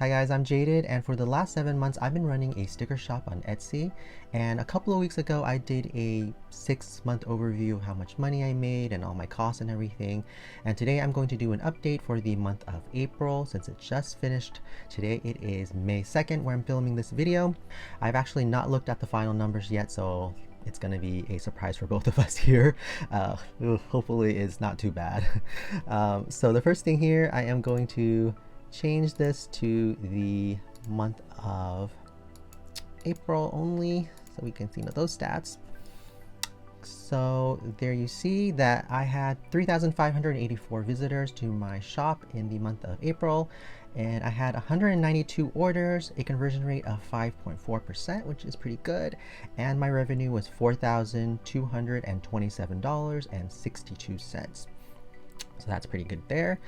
Hi guys, I'm Jaded, and for the last 7 months I've been running a sticker shop on Etsy, and a couple of weeks ago I did a 6-month overview of how much money I made and all my costs and everything, and today I'm going to do an update for the month of April since it just finished. Today it is May 2nd where I'm filming this video. I've actually not looked at the final numbers yet, so it's going to be a surprise for both of us here. Hopefully it's not too bad. So the first thing here, I am going to change this to the month of April only so we can see those stats. So there you see that I had 3,584 visitors to my shop in the month of April, and I had 192 orders, a conversion rate of 5.4%, which is pretty good, and my revenue was $4,227.62. So that's pretty good there.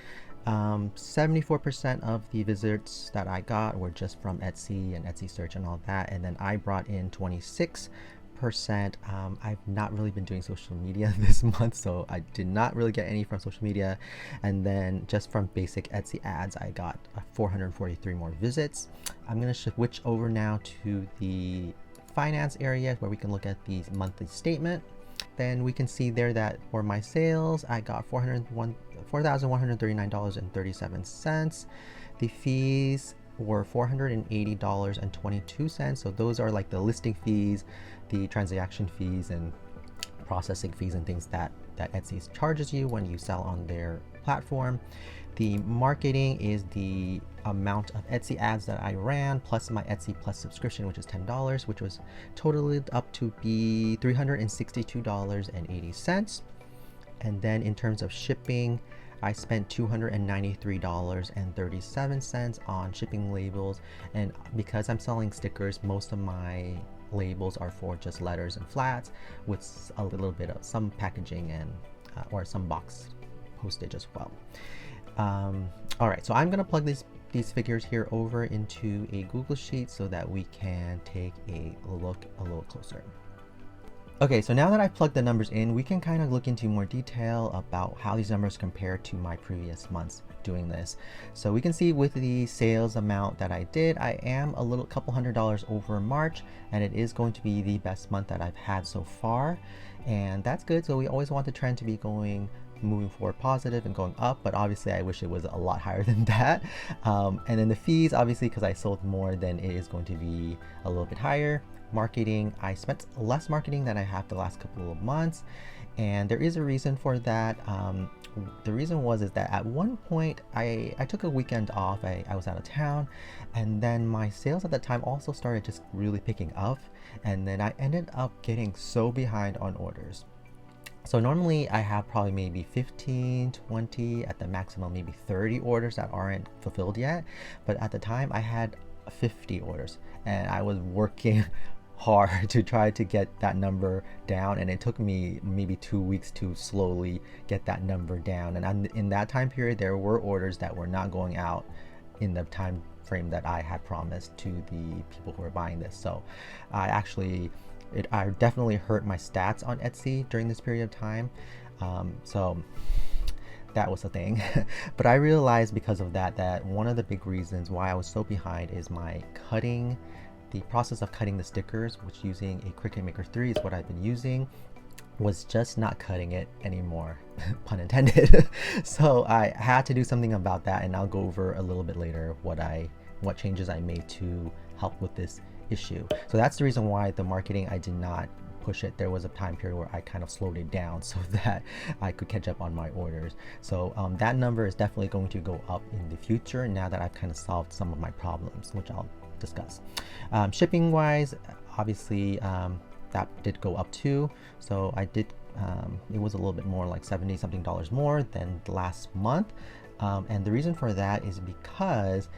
74% of the visits that I got were just from Etsy and Etsy search and all that, and then I brought in 26%. I've not really been doing social media this month, so I did not really get any from social media, and then just from basic Etsy ads I got 443 more visits. I'm going to switch over now to the finance area where we can look at the monthly statement. Then we can see there that for my sales I got $4,139.37. The fees were $480.22. So those are like the listing fees, the transaction fees, and processing fees and things that Etsy charges you when you sell on their platform. The marketing is the amount of Etsy ads that I ran plus my Etsy Plus subscription, which is $10, which was totally up to be $362.80. And then in terms of shipping, I spent $293.37 on shipping labels, and because I'm selling stickers, most of my labels are for just letters and flats with a little bit of some packaging and or some box postage as well. All right, so I'm gonna plug these figures here over into a Google Sheet so that we can take a look a little closer. Okay, so now that I've plugged the numbers in, we can kind of look into more detail about how these numbers compare to my previous months doing this. So we can see with the sales amount that I did, I am a couple $100 over March, and it is going to be the best month that I've had so far, and that's good. So we always want the trend to be moving forward positive and going up, but obviously I wish it was a lot higher than that. And then the fees, obviously because I sold more, then it is going to be a little bit higher. Marketing, I spent less marketing than I have the last couple of months, and there is a reason for that. The reason is that at one point I took a weekend off. I was out of town, and then my sales at that time also started just really picking up, and then I ended up getting so behind on orders. So normally I have probably maybe 15, 20, at the maximum maybe 30 orders that aren't fulfilled yet, but at the time I had 50 orders, and I was working hard to try to get that number down, and it took me maybe 2 weeks to slowly get that number down. And in that time period there were orders that were not going out in the time frame that I had promised to the people who were buying this. So I definitely hurt my stats on Etsy during this period of time. So that was the thing. But I realized because of that one of the big reasons why I was so behind is the process of cutting the stickers, which using a Cricut Maker 3 is what I've been using, was just not cutting it anymore, pun intended. So I had to do something about that, and I'll go over a little bit later what changes I made to help with this issue. So that's the reason why the marketing, I did not push it. There was a time period where I kind of slowed it down so that I could catch up on my orders. So that number is definitely going to go up in the future now that I've kind of solved some of my problems, which I'll discuss. Shipping wise, obviously that did go up too. So I did it was a little bit more, like $70 something more than the last month, and the reason for that is because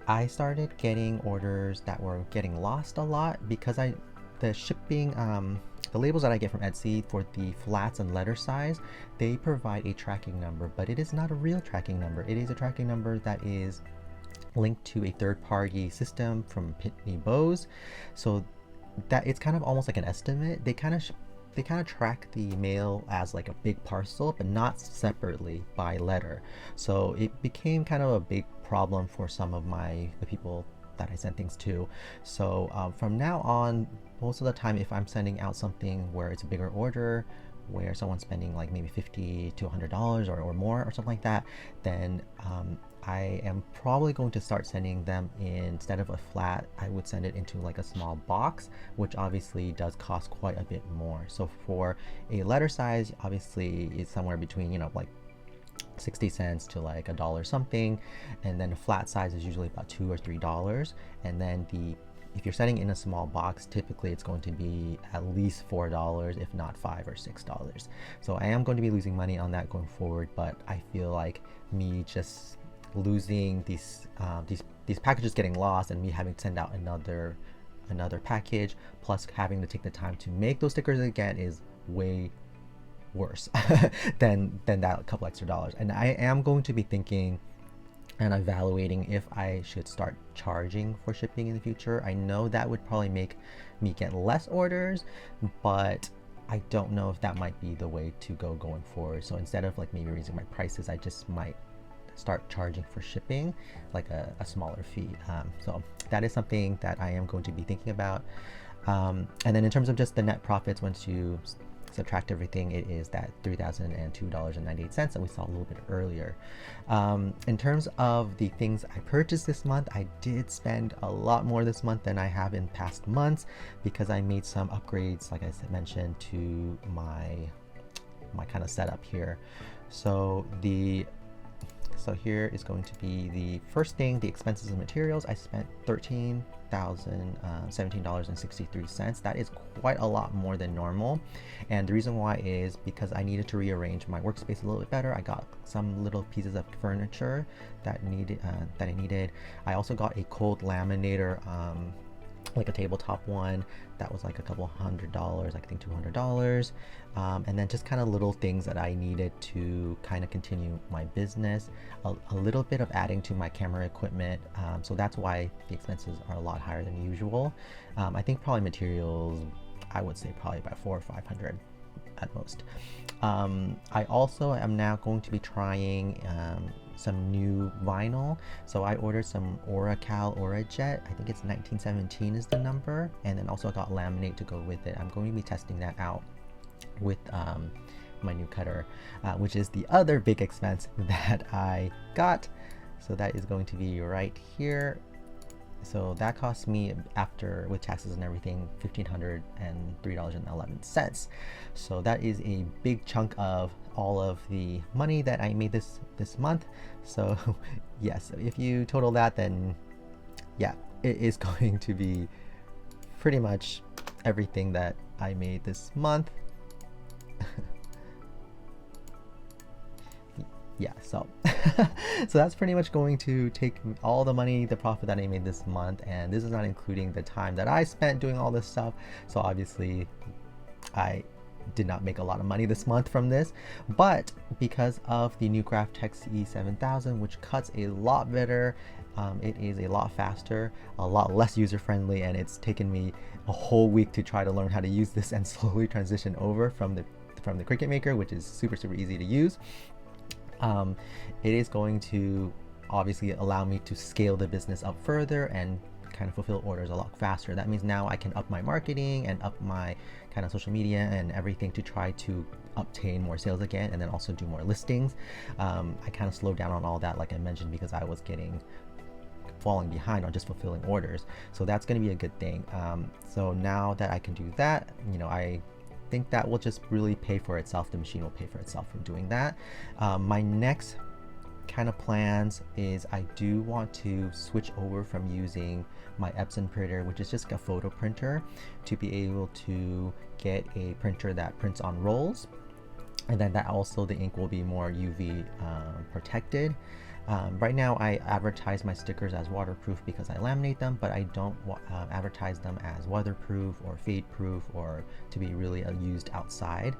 I started getting orders that were getting lost a lot because the shipping, the labels that I get from Etsy for the flats and letter size, they provide a tracking number, but it is not a real tracking number. It is a tracking number that is linked to a third-party system from Pitney Bowes, so that it's kind of almost like an estimate. They kind of they kind of track the mail as like a big parcel, but not separately by letter. So it became kind of a big problem for some of the people that I sent things to. So from now on, most of the time, if I'm sending out something where it's a bigger order, where someone's spending like maybe $50 to $100 or more or something like that, then I am probably going to start sending them instead of a flat, I would send it into like a small box, which obviously does cost quite a bit more. So for a letter size, obviously it's somewhere between, like 60 cents to like a dollar something, and then a flat size is usually about $2 or $3, and then if you're sending in a small box, typically it's going to be at least $4, if not $5 or $6. So I am going to be losing money on that going forward, but I feel like me just losing these packages getting lost and me having to send out another package plus having to take the time to make those stickers again is way worse than that couple extra dollars. And I am going to be thinking and evaluating if I should start charging for shipping in the future. I know that would probably make me get less orders, but I don't know if that might be the way to go going forward. So instead of like maybe raising my prices, I just might start charging for shipping, like a smaller fee. So that is something that I am going to be thinking about. And then in terms of just the net profits, once you subtract everything, it is that $3,002.98 that we saw a little bit earlier. In terms of the things I purchased this month, I did spend a lot more this month than I have in past months because I made some upgrades, like I mentioned, to my kind of setup here. So here is going to be the first thing, the expenses and materials. I spent $13,017.63. That is quite a lot more than normal. And the reason why is because I needed to rearrange my workspace a little bit better. I got some little pieces of furniture that I needed. I also got a cold laminator, like a tabletop one that was like a couple $100, I think $200, and then just kind of little things that I needed to kind of continue my business, a little bit of adding to my camera equipment, so that's why the expenses are a lot higher than usual. I think probably materials, I would say probably about $400 or $500 at most. I also am now going to be trying some new vinyl. So I ordered some Oracal Orajet. I think it's 1917 is the number, and then also got laminate to go with it. I'm going to be testing that out with my new cutter, which is the other big expense that I got. So that is going to be right here. So that cost me, after with taxes and everything, $1,503.11. So that is a big chunk of all of the money that I made this month. So yes, if you total that, then yeah, it is going to be pretty much everything that I made this month. Yeah, so so that's pretty much going to take all the money, the profit that I made this month, and this is not including the time that I spent doing all this stuff. So obviously I did not make a lot of money this month from this, but because of the new Graphtex E7000, which cuts a lot better, it is a lot faster, a lot less user-friendly, and it's taken me a whole week to try to learn how to use this and slowly transition over from the Cricut Maker, which is super easy to use. It is going to obviously allow me to scale the business up further and kind of fulfill orders a lot faster. That means now I can up my marketing and up my kind of social media and everything to try to obtain more sales again, and then also do more listings. I kind of slowed down on all that, like I mentioned, because I was falling behind on just fulfilling orders. So that's going to be a good thing. So now that I can do that, I think that will just really pay for itself. The machine will pay for itself for doing that. My next kind of plans is I do want to switch over from using my Epson printer, which is just a photo printer, to be able to get a printer that prints on rolls, and then that also the ink will be more UV protected. Right now I advertise my stickers as waterproof because I laminate them, but I don't advertise them as weatherproof or fade proof or to be really used outside.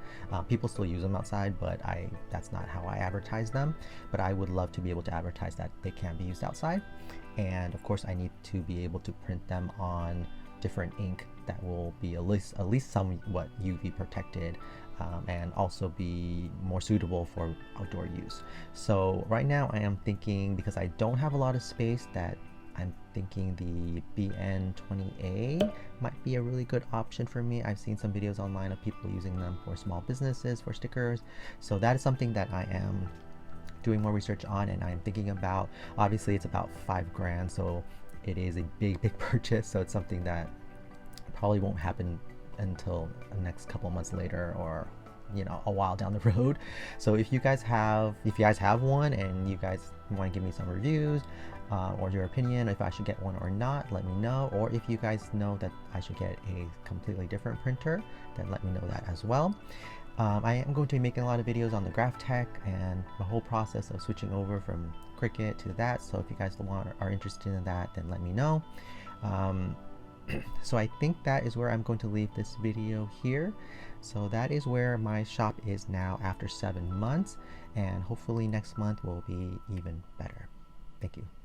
People still use them outside, but that's not how I advertise them. But I would love to be able to advertise that they can be used outside. And of course I need to be able to print them on different ink that will be at least somewhat UV protected, and also be more suitable for outdoor use. So right now I am thinking, because I don't have a lot of space, that I'm thinking the BN20A might be a really good option for me. I've seen some videos online of people using them for small businesses, for stickers. So that is something that I am doing more research on, and I'm thinking about. Obviously it's about $5,000, so it is a big purchase. So it's something that probably won't happen until the next couple months later, or a while down the road. So if you guys have one and you guys want to give me some reviews, or your opinion if I should get one or not, let me know. Or if you guys know that I should get a completely different printer, then let me know that as well. I am going to be making a lot of videos on the Graphtec and the whole process of switching over from Cricut to that. So if you guys are interested in that, then let me know. So I think that is where I'm going to leave this video here. So that is where my shop is now after 7 months, and hopefully next month will be even better. Thank you.